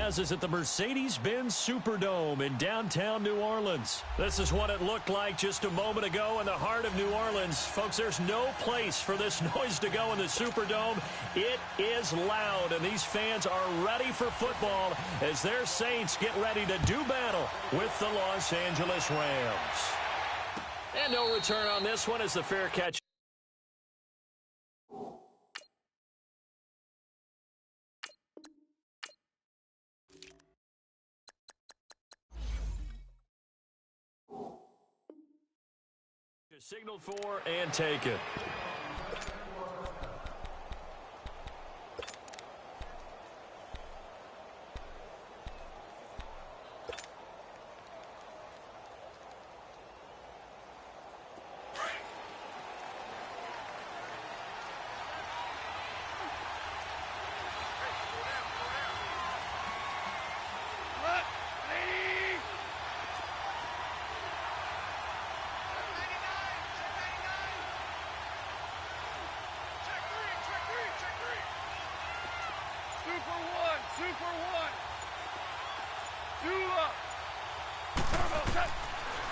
Jazz is at the Mercedes-Benz Superdome in downtown New Orleans. This is what it looked like just a moment ago in the heart of New Orleans. Folks, there's no place for this noise to go in the Superdome. It is loud, and these fans are ready for football as their Saints get ready to do battle with the Los Angeles Rams. And no return on this one as the fair catch. Signaled for and taken.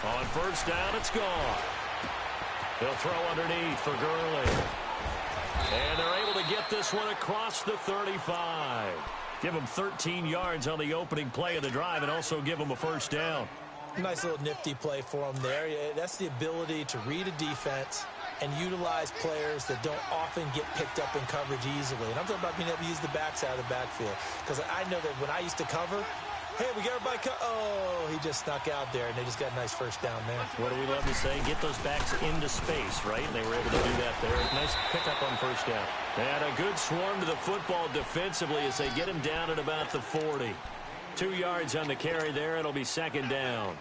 On first down, it's gone. They'll throw underneath for Gurley. And they're able to get this one across the 35. Give them 13 yards on the opening play of the drive and also give them a first down. Nice little nifty play for them there. That's the ability to read a defense and utilize players that don't often get picked up in coverage easily. And I'm talking about being able to use the backside of the backfield. Because I know that when I used to cover, hey, we got everybody oh, he just snuck out there, and they just got a nice first down there. What do we love to say? Get those backs into space, right? And they were able to do that there. Nice pickup on first down. And a good swarm to the football defensively as they get him down at about the 40. 2 yards on the carry there. It'll be second down.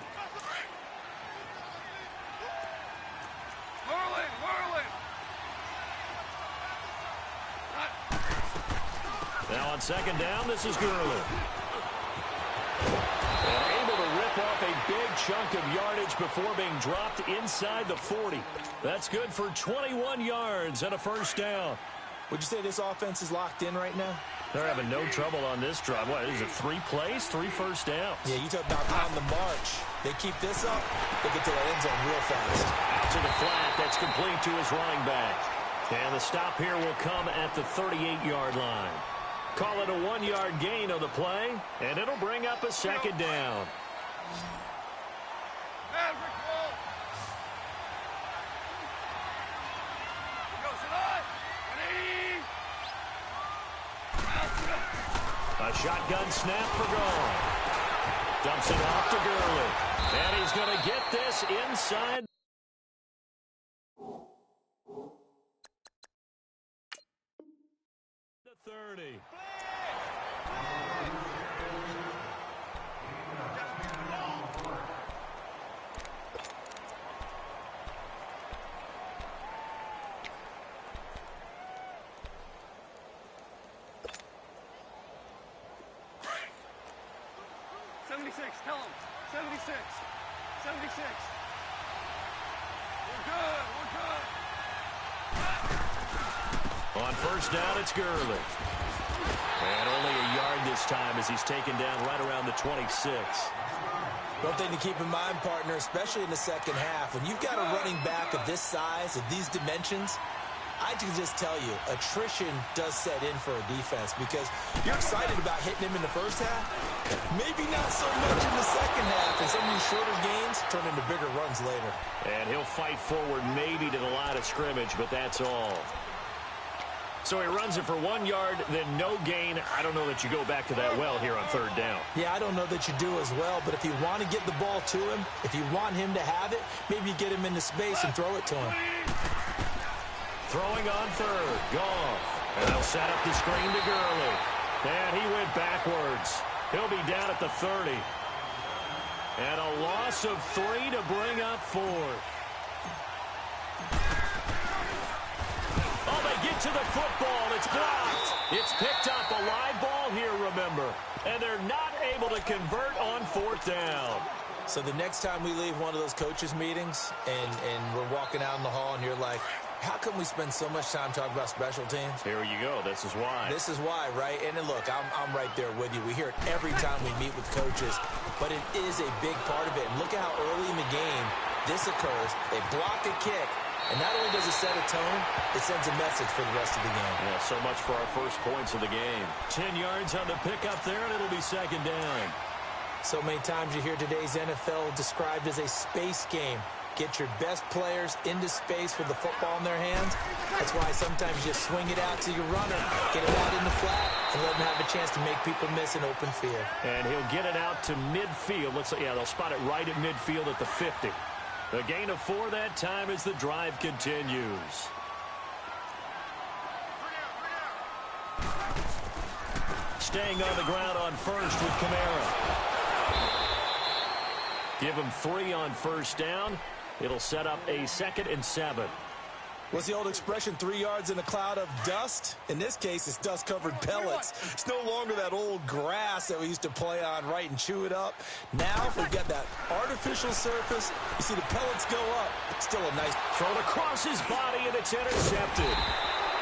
Now on second down, this is Gurley. And able to rip off a big chunk of yardage before being dropped inside the 40. That's good for 21 yards and a first down. Would you say this offense is locked in right now? They're having no trouble on this drive. What, is it 3 plays, 3 first downs? Yeah, you talk about on the march. They keep this up, they get to the end zone real fast. Out to the flat, that's complete to his running back. And the stop here will come at the 38-yard line. Call it a 1-yard gain on the play, and it'll bring up a second down. A shotgun snap for Gone. Dumps it off to Gurley. And he's going to get this inside the 30. Tell him. 76. 76. We're good. We're good. On first down, it's Gurley. And only a yard this time as he's taken down right around the 26. One thing to keep in mind, partner, especially in the second half, when you've got a running back of this size, of these dimensions, I can just tell you, attrition does set in for a defense because you're excited about hitting him in the first half. Maybe not so much in the second half, and some of these shorter gains turn into bigger runs later. And he'll fight forward maybe to the line of scrimmage, but that's all. So he runs it for 1 yard, then no gain. I don't know that you go back to that well here on third down. Yeah, I don't know that you do as well, but if you want to get the ball to him, if you want him to have it, maybe you get him into space and throw it to him. Throwing on third, Goff. And they'll set up the screen to Gurley. And he went backwards. He'll be down at the 30. And a loss of 3 to bring up fourth. Oh, they get to the football. It's blocked. It's picked up. A live ball here, remember. And they're not able to convert on fourth down. So the next time we leave one of those coaches' meetings and we're walking out in the hall and you're like, How come we spend so much time talking about special teams? Here you go. This is why. This is why, right? And then look, I'm right there with you. We hear it every time we meet with coaches, but it is a big part of it. And look at how early in the game this occurs. They block a kick, and not only does it set a tone, it sends a message for the rest of the game. Yeah, so much for our first points of the game. 10 yards on the pickup there, and it'll be second down. So many times you hear today's NFL described as a space game. Get your best players into space with the football in their hands. That's why sometimes you just swing it out to your runner, get it out in the flat, and let them have a chance to make people miss an open field. And he'll get it out to midfield. They'll spot it right at midfield at the 50. The gain of 4 that time as the drive continues. Staying on the ground on first with Kamara. Give him 3 on first down. It'll set up a 2nd and 7. What's the old expression, 3 yards in a cloud of dust? In this case, it's dust-covered pellets. It's no longer that old grass that we used to play on, right, and chew it up. Now, we've got that artificial surface. You see the pellets go up. Still a nice thrown across his body, and it's intercepted.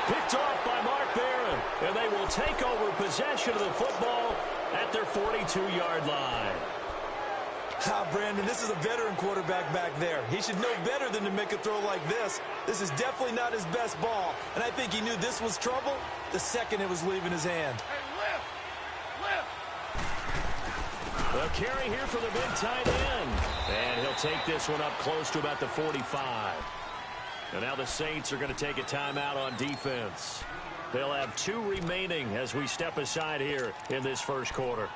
Picked off by Mark Barron, and they will take over possession of the football at their 42-yard line. Brandon, this is a veteran quarterback back there. He should know better than to make a throw like this. This is definitely not his best ball, and I think he knew this was trouble the second it was leaving his hand. Hey, lift! A carry here for the big tight end. And he'll take this one up close to about the 45. And now the Saints are going to take a timeout on defense. They'll have 2 remaining as we step aside here in this first quarter.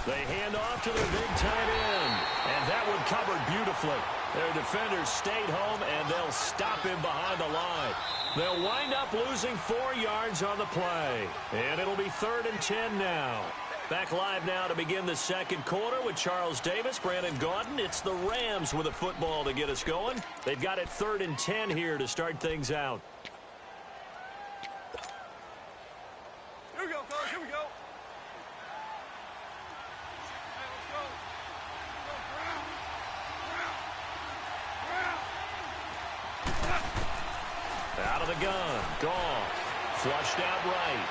They hand off to their big tight end. And that one covered beautifully. Their defenders stayed home, and they'll stop him behind the line. They'll wind up losing 4 yards on the play. And it'll be 3rd and 10 now. Back live now to begin the second quarter with Charles Davis, Brandon Gaudin. It's the Rams with a football to get us going. They've got it 3rd and 10 here to start things out. Here we go, fellas. Here we go. Out of the gun. Goff. Flushed out right.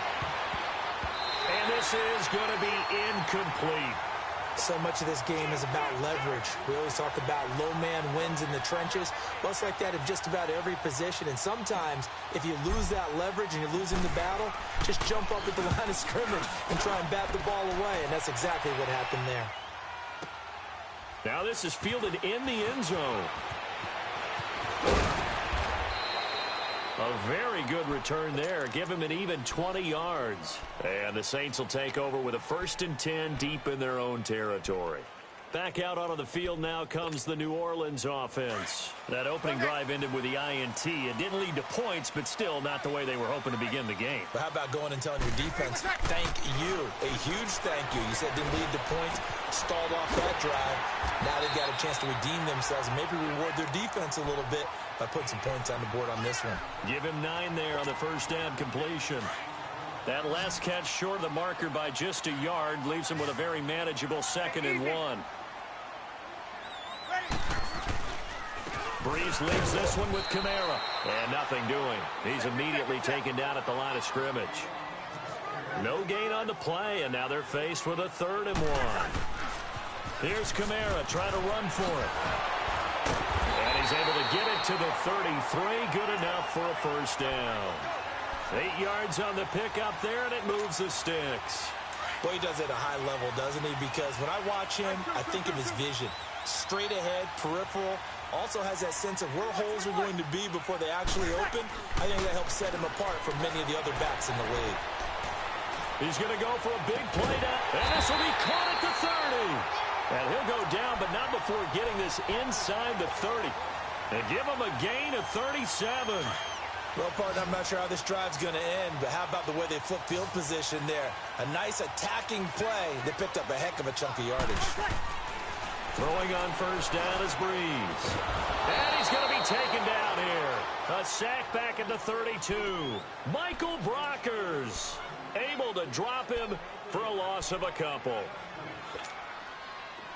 And this is going to be incomplete. So much of this game is about leverage. We always talk about low man wins in the trenches. Well, it's like that in just about every position. And sometimes, if you lose that leverage and you're losing the battle, just jump up at the line of scrimmage and try and bat the ball away. And that's exactly what happened there. Now this is fielded in the end zone. A very good return there. Give him an even 20 yards. And the Saints will take over with a 1st and 10 deep in their own territory. Back out onto the field now comes the New Orleans offense. That opening drive ended with the INT. It didn't lead to points, but still not the way they were hoping to begin the game. But how about going and telling your defense, thank you, a huge thank you. You said didn't lead to points, stalled off that drive. Now they've got a chance to redeem themselves and maybe reward their defense a little bit by putting some points on the board on this one. Give him 9 there on the first down completion. That last catch short of the marker by just a yard leaves him with a very manageable 2nd and 1. Breeze leaves this one with Kamara. And nothing doing. He's immediately taken down at the line of scrimmage. No gain on the play, and now they're faced with a 3rd and 1. Here's Kamara trying to run for it. And he's able to get it to the 33. Good enough for a first down. 8 yards on the pickup there, and it moves the sticks. Well, he does it at a high level, doesn't he? Because when I watch him, I think of his vision. Straight ahead, peripheral. Also has that sense of where holes are going to be before they actually open. I think that helps set him apart from many of the other backs in the league. He's going to go for a big play now. And this will be caught at the 30. And he'll go down, but not before getting this inside the 30. They give him a gain of 37. Well, partner, I'm not sure how this drive's going to end, but how about the way they flip field position there? A nice attacking play that picked up a heck of a chunk of yardage. Throwing on first down is Breeze. And he's going to be taken down here. A sack back at the 32. Michael Brockers able to drop him for a loss of a couple.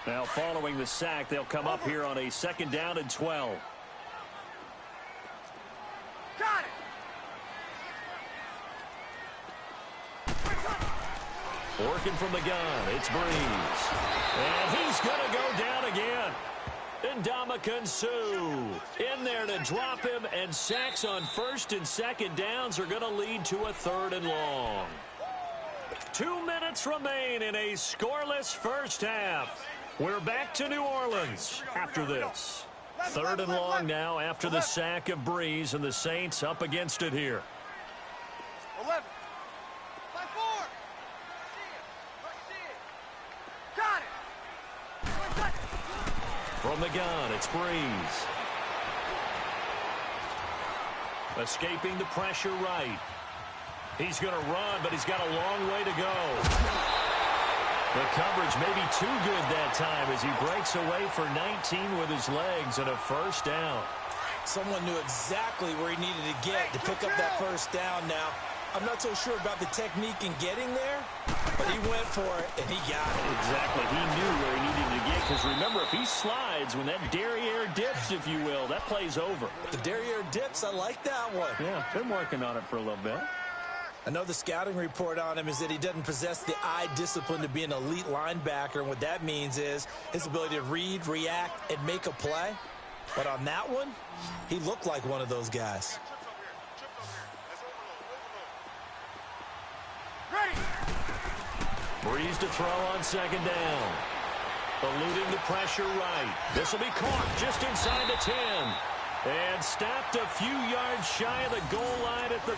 Now following the sack, they'll come up here on a 2nd down and 12. Got it. Working from the gun, it's Breeze. And he's going to go down again. Ndamukong Suh in there to drop him, and sacks on 1st and 2nd downs are going to lead to a 3rd and long. 2 minutes remain in a scoreless first half. We're back to New Orleans after this. 3rd and long now after the sack of Breeze, and the Saints up against it here. 11. 5-4. Got it. From the gun, it's Breeze. Escaping the pressure right. He's going to run, but he's got a long way to go. The coverage may be too good that time as he breaks away for 19 with his legs and a 1st down. Someone knew exactly where he needed to get to pick up that 1st down now. I'm not so sure about the technique in getting there, but he went for it, and he got it. Exactly. He knew where he needed to get, because remember, if he slides, when that derriere dips, if you will, that play's over. The derriere dips, I like that one. Yeah, been working on it for a little bit. I know the scouting report on him is that he doesn't possess the eye discipline to be an elite linebacker, and what that means is his ability to read, react, and make a play. But on that one, he looked like one of those guys. Breeze to throw on 2nd down. Eluding the pressure right. This will be caught just inside the 10. And stopped a few yards shy of the goal line at the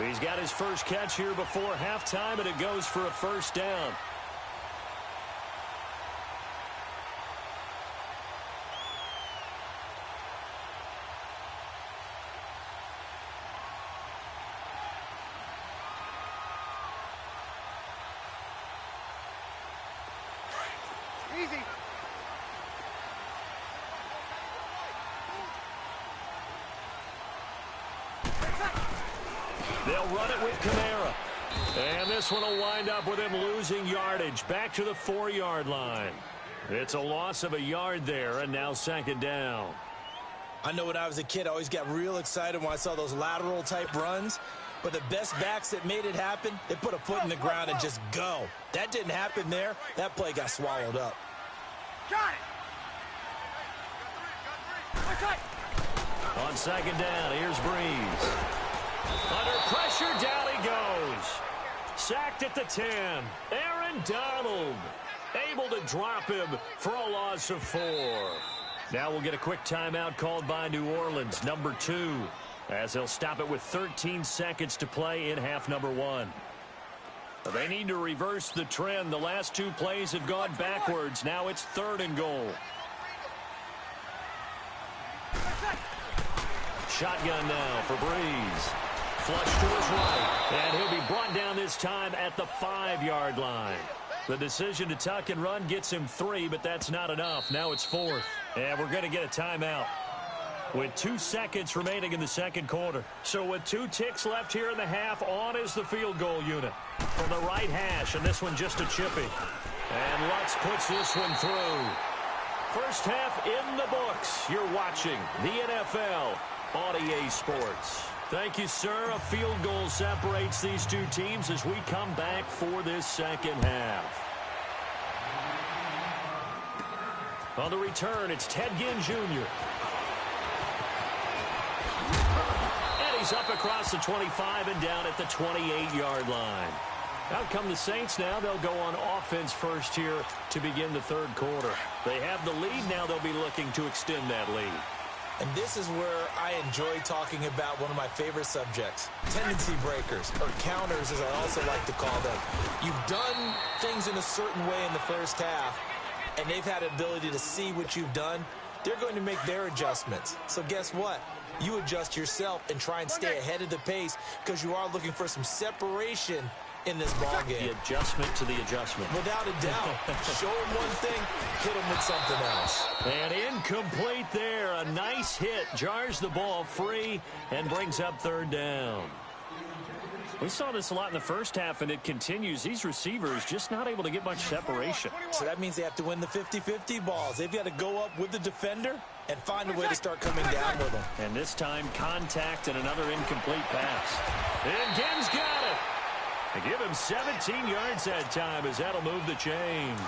3. He's got his first catch here before halftime, and it goes for a 1st down. Easy. They'll run it with Kamara. And this one will wind up with him losing yardage back to the 4-yard line. It's a loss of a yard there, and now 2nd down. I know when I was a kid, I always got real excited when I saw those lateral-type runs. But the best backs that made it happen, they put a foot in the ground and just go. That didn't happen there. That play got swallowed up. Got it. On 2nd down, here's Breeze. Under pressure, down he goes. Sacked at the 10. Aaron Donald able to drop him for a loss of 4. Now we'll get a quick timeout called by New Orleans, number 2, as they'll stop it with 13 seconds to play in half number 1. They need to reverse the trend. The last 2 plays have gone backwards. Now it's 3rd and goal. Shotgun now for Breeze. Flush to his right. And he'll be brought down this time at the 5-yard line. The decision to tuck and run gets him 3, but that's not enough. Now it's 4th. And we're going to get a timeout with 2 seconds remaining in the 2nd quarter. So with 2 ticks left here in the half, on is the field goal unit from the right hash, and this one just a chippy. And Lutz puts this one through. First half in the books. You're watching the NFL on EA Sports. Thank you, sir. A field goal separates these 2 teams as we come back for this 2nd half. On the return, it's Ted Ginn Jr. And he's up across the 25 and down at the 28-yard line. Out come the Saints now. They'll go on offense first here to begin the 3rd quarter. They have the lead. Now they'll be looking to extend that lead. And this is where I enjoy talking about one of my favorite subjects, tendency breakers, or counters as I also like to call them. You've done things in a certain way in the first half, and they've had the ability to see what you've done they're going to make their adjustments. So guess what? You adjust yourself and try and stay ahead of the pace because you are looking for some separation in this ball game. The adjustment to the adjustment. Without a doubt. Show him one thing, hit him with something else. And incomplete there. A nice hit. Jars the ball free and brings up third down. We saw this a lot in the first half, and it continues. These receivers just not able to get much separation. So that means they have to win the 50-50 balls. They've got to go up with the defender and find a way to start coming down with them. And this time, contact and another incomplete pass. And Gibbs got it. They give him 17 yards that time as that'll move the chains.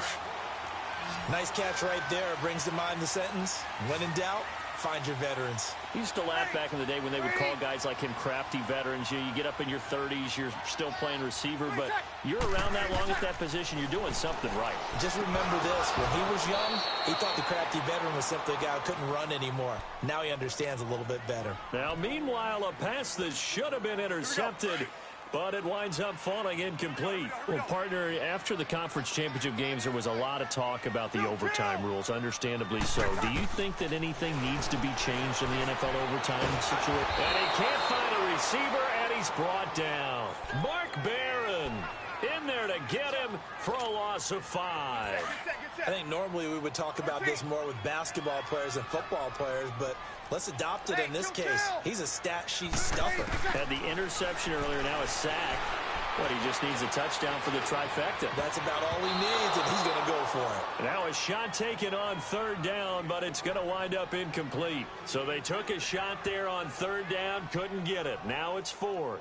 Nice catch right there. Brings to mind the sentence, when in doubt, find your veterans. I used to laugh back in the day when they would call guys like him crafty veterans. You get up in your 30s, you're still playing receiver, but you're around that long at that position, you're doing something right. Just remember this, when he was young, he thought the crafty veteran was simply a guy who couldn't run anymore. Now he understands a little bit better. Now, meanwhile, a pass that should have been intercepted, but it winds up falling incomplete. Well, partner, after the conference championship games, there was a lot of talk about the overtime rules, understandably so. Do you think that anything needs to be changed in the NFL overtime situation? And he can't find a receiver, and he's brought down. Mark Barron in there to get him for a loss of 5. I think normally we would talk about this more with basketball players than football players, but let's adopt it in this case. He's a stat sheet stuffer. Had the interception earlier, now a sack. But he just needs a touchdown for the trifecta. That's about all he needs, and he's going to go for it. Now a shot taken on third down, but it's going to wind up incomplete. So they took a shot there on third down, couldn't get it. Now it's 4th.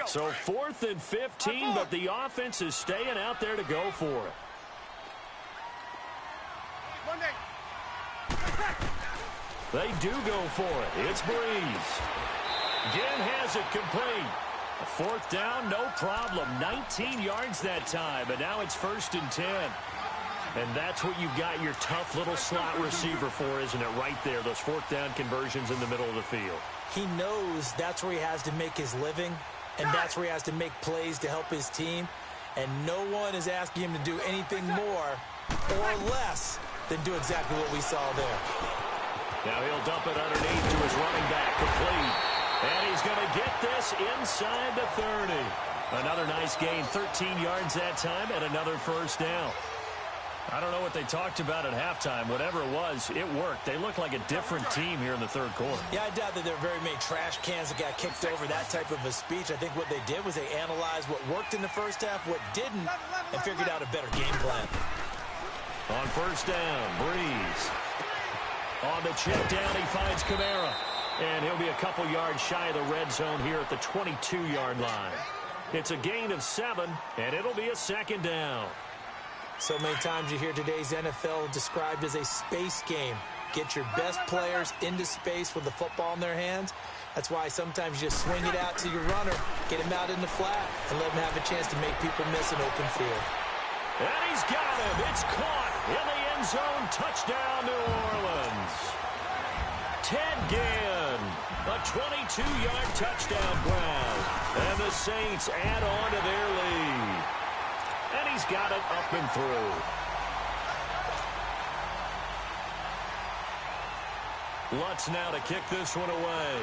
So 4th and 15, but the offense is staying out there to go for it. They do go for it. It's Breeze. Again has it complete. A 4th down, no problem. 19 yards that time, but now it's 1st and 10. And that's what you've got your tough little slot receiver for, isn't it? Right there, those 4th down conversions in the middle of the field. He knows that's where he has to make his living, and that's where he has to make plays to help his team. And no one is asking him to do anything more or less than do exactly what we saw there. Now he'll dump it underneath to his running back, complete. And he's going to get this inside the 30. Another nice gain, 13 yards that time, and another 1st down. I don't know what they talked about at halftime. Whatever it was, it worked. They look like a different team here in the 3rd quarter. Yeah, I doubt that there are very many trash cans that got kicked over, that type of a speech. I think what they did was they analyzed what worked in the first half, what didn't, and figured out a better game plan. On 1st down, Breeze. On the check down, he finds Kamara. And he'll be a couple yards shy of the red zone here at the 22-yard line. It's a gain of 7, and it'll be a 2nd down. So many times you hear today's NFL described as a space game. Get your best players into space with the football in their hands. That's why sometimes you just swing it out to your runner, get him out in the flat, and let him have a chance to make people miss an open field. And he's got him. It's caught in the end zone. Touchdown, New Orleans. Ted Ginn, a 22-yard touchdown grab. And the Saints add on to their lead. And he's got it up and through. Lutz now to kick this one away.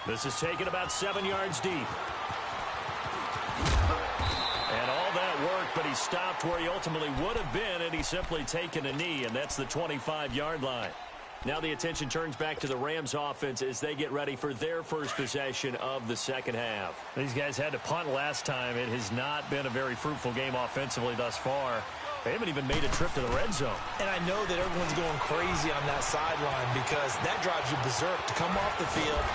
This is taken about 7 yards deep. And all that worked, but he stopped where he ultimately would have been, and he's simply taken a knee, and that's the 25-yard line. Now the attention turns back to the Rams offense as they get ready for their first possession of the second half. These guys had to punt last time. It has not been a very fruitful game offensively thus far. They haven't even made a trip to the red zone. And I know that everyone's going crazy on that sideline because that drives you berserk to come off the field,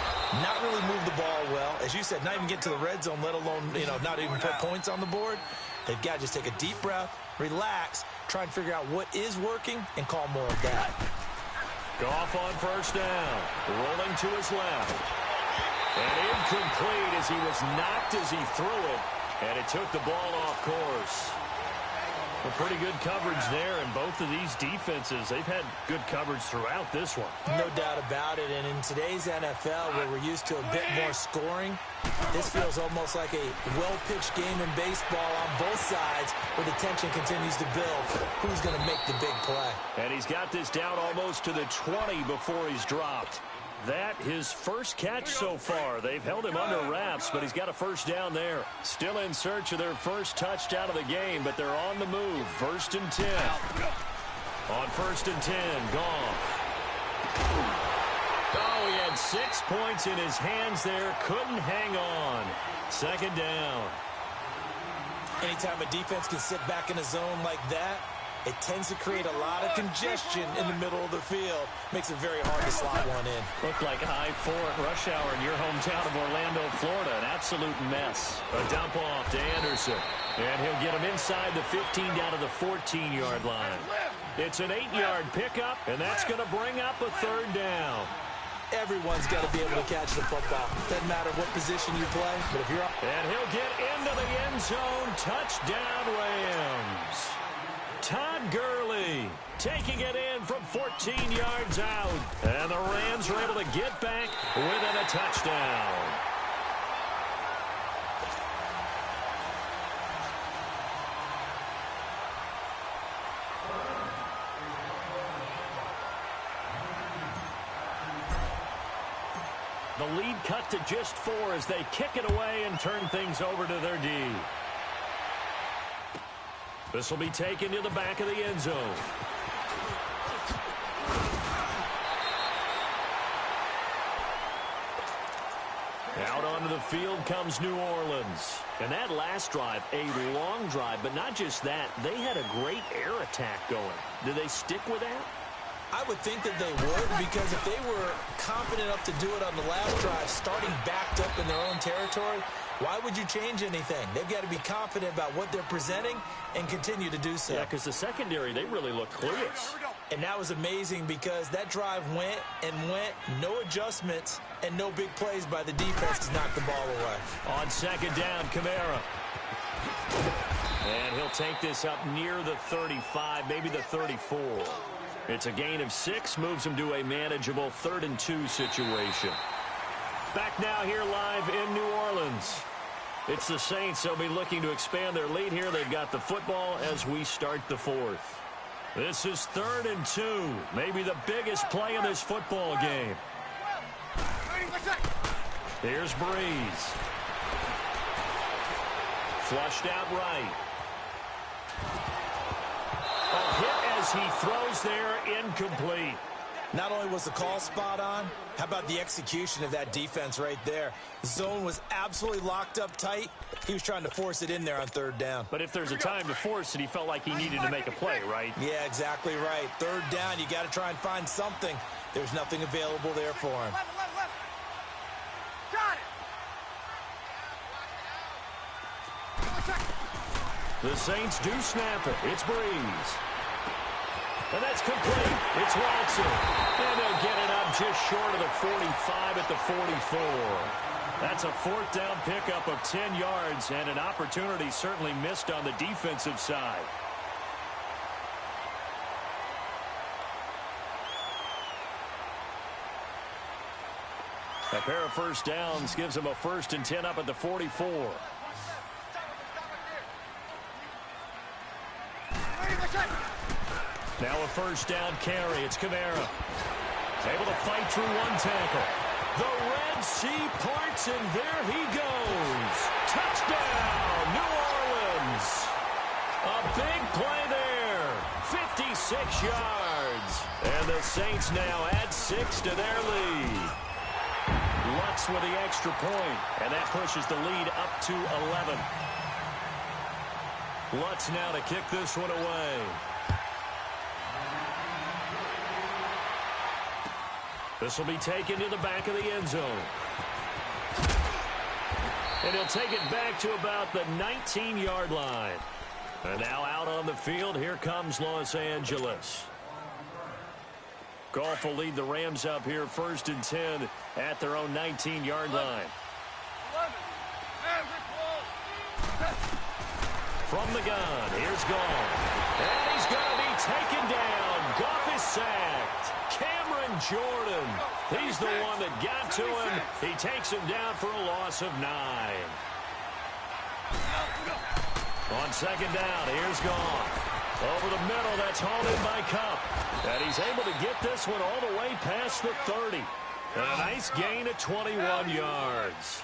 not really move the ball well. As you said, not even get to the red zone, let alone, not even put points on the board. They've got to just take a deep breath, relax, try and figure out what is working, and call more of that. Goff on 1st down, rolling to his left. And incomplete as he was knocked as he threw it, and it took the ball off course. Well, pretty good coverage there, and both of these defenses, they've had good coverage throughout this one. No doubt about it, and in today's NFL, where we're used to a bit more scoring, this feels almost like a well-pitched game in baseball on both sides, where the tension continues to build. Who's going to make the big play? And he's got this down almost to the 20 before he's dropped. That his first catch so far. They've held him under wraps, but he's got a first down there. Still in search of their first touchdown of the game, but they're on the move. 1st and 10. On 1st and 10, Goff. Oh, he had 6 points in his hands there. Couldn't hang on. 2nd down. Anytime a defense can sit back in a zone like that, it tends to create a lot of congestion in the middle of the field. Makes it very hard to slot one in. Looked like high 4 at rush hour in your hometown of Orlando, Florida. An absolute mess. A dump off to Anderson. And he'll get him inside the 15 down to the 14-yard line. It's an 8-yard pickup, and that's going to bring up a 3rd down. Everyone's got to be able to catch the football. Doesn't matter what position you play, but if you're up. And he'll get into the end zone. Touchdown, Rams. Todd Gurley taking it in from 14 yards out. And the Rams are able to get back within a touchdown. The lead cut to just 4 as they kick it away and turn things over to their D. This will be taken to the back of the end zone. Out onto the field comes New Orleans. And that last drive, a long drive, but not just that. They had a great air attack going. Do they stick with that? I would think that they would, because if they were confident enough to do it on the last drive, starting backed up in their own territory, why would you change anything? They've got to be confident about what they're presenting and continue to do so. Yeah, because the secondary, they really looked clueless. And that was amazing because that drive went and went, no adjustments, and no big plays by the defense to knock the ball away. On 2nd down, Kamara. And he'll take this up near the 35, maybe the 34. It's a gain of 6, moves him to a manageable 3rd and 2 situation. Back now here live in New Orleans. It's the Saints. They'll be looking to expand their lead here. They've got the football as we start the 4th. This is 3rd and 2. Maybe the biggest play in this football game. Here's Breeze. Flushed out right. A hit as he throws there, incomplete. Not only was the call spot on, how about the execution of that defense right there? The zone was absolutely locked up tight. He was trying to force it in there on 3rd down. But if there's a time to force it, he felt like he needed to make a play, right? Yeah, exactly right. 3rd down, you got to try and find something. There's nothing available there for him. Got it. The Saints do snap it. It's Breeze. And that's complete. It's Watson. And they'll get it up just short of the 45 at the 44. That's a 4th down pickup of 10 yards and an opportunity certainly missed on the defensive side. A pair of first downs gives them a 1st and 10 up at the 44. Now a 1st down carry. It's Kamara. Able to fight through one tackle. The Red Sea parts, and there he goes. Touchdown, New Orleans. A big play there. 56 yards. And the Saints now add 6 to their lead. Lutz with the extra point, and that pushes the lead up to 11. Lutz now to kick this one away. This will be taken to the back of the end zone. And he'll take it back to about the 19-yard line. And now out on the field, here comes Los Angeles. Goff will lead the Rams up here 1st and 10 at their own 19-yard line. From the gun, here's Goff. And he's going to be taken down. Goff is sacked. Cameron Jordan. He's the one that got to him. He takes him down for a loss of 9. On second down, here's Goff. Over the middle, that's hauled in by Kupp. And he's able to get this one all the way past the 30. And a nice gain of 21 yards.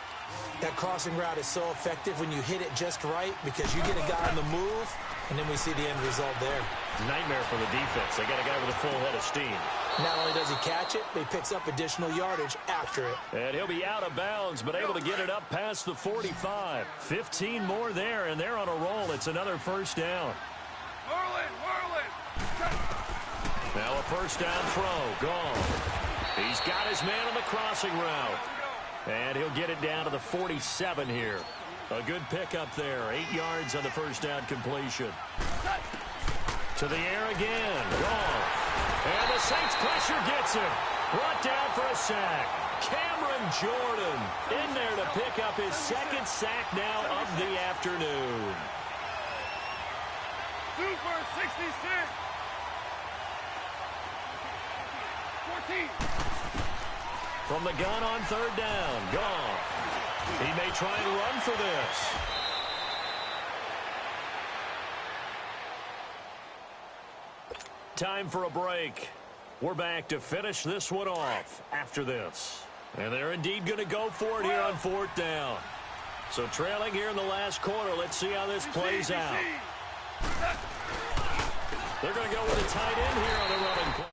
That crossing route is so effective when you hit it just right because you get a guy on the move, and then we see the end result there. Nightmare for the defense. They got a guy with a full head of steam. Not only does he catch it, but he picks up additional yardage after it. And he'll be out of bounds, but able to get it up past the 45. 15 more there, and they're on a roll. It's another first down. Now a first down throw. Gone. He's got his man on the crossing route. And he'll get it down to the 47 here. A good pickup there. 8 yards on the first down completion. To the air again. Gone. And the Saints pressure gets him. Brought down for a sack. Cameron Jordan in there to pick up his second sack now of the afternoon. Super 66. 14. From the gun on third down. Goff. He may try and run for this. Time for a break. We're back to finish this one off after this. And they're indeed going to go for it here on fourth down. So trailing here in the last quarter. Let's see how this plays out. They're going to go with a tight end here on the running play.